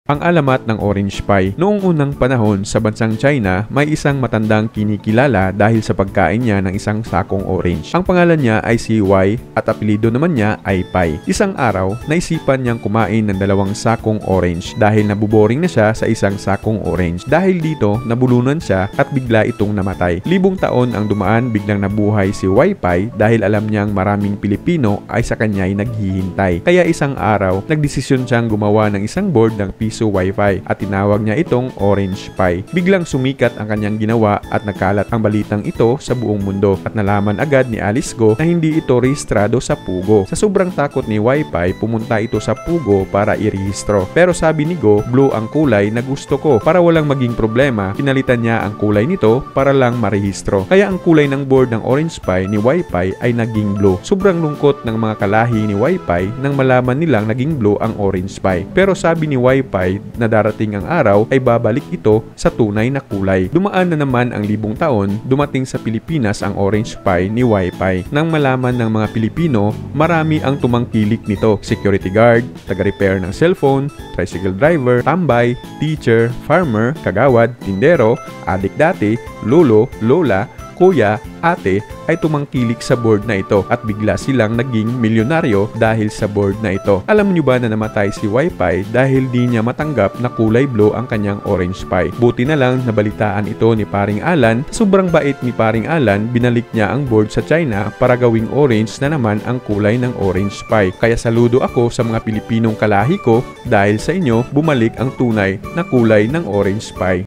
Ang alamat ng orange pie. Noong unang panahon sa bansang China, may isang matandang kinikilala dahil sa pagkain niya ng isang sakong orange. Ang pangalan niya ay si Wai at apelido naman niya ay Pai. Isang araw, naisipan niyang kumain ng 2 sakong orange dahil nabuboring na siya sa isang sakong orange. Dahil dito, nabulunan siya at bigla itong namatay. Libong taon ang dumaan, biglang nabuhay si Wai Pai dahil alam niyang maraming Pilipino ay sa kanya'y naghihintay. Kaya isang araw, nagdesisyon siyang gumawa ng isang board ng piso Wi-Fi at tinawag niya itong Orange Pie. Biglang sumikat ang kanyang ginawa at nagkalat ang balitang ito sa buong mundo at nalaman agad ni Alice Go na hindi ito rehistrado sa Pugo. Sa sobrang takot ni Wi-Fi, pumunta ito sa Pugo para irehistro. Pero sabi ni Go, blue ang kulay na gusto ko. Para walang maging problema, pinalitan niya ang kulay nito para lang marehistro. Kaya ang kulay ng board ng Orange Pie ni Wi-Fi ay naging blue. Sobrang lungkot ng mga kalahi ni Wi-Fi nang malaman nilang naging blue ang Orange Pie. Pero sabi ni Wi-Fi na darating ang araw ay babalik ito sa tunay na kulay. Dumaan na naman ang 1000 taon, dumating sa Pilipinas ang Orange Pie ni Wi-Fi. Nang malaman ng mga Pilipino, marami ang tumangkilik nito. Security guard, taga-repair ng cellphone, tricycle driver, tambay, teacher, farmer, kagawad, tindero, adik dati, lolo, lola, kuya, ate ay tumangkilik sa board na ito at bigla silang naging milyonaryo dahil sa board na ito. Alam niyo ba na namatay si Wi-Fi dahil di niya matanggap na kulay blue ang kanyang orange pie? Buti na lang nabalitaan ito ni Paring Alan. Sobrang bait ni Paring Alan, binalik niya ang board sa China para gawing orange na naman ang kulay ng orange pie. Kaya saludo ako sa mga Pilipinong kalahi ko dahil sa inyo bumalik ang tunay na kulay ng orange pie.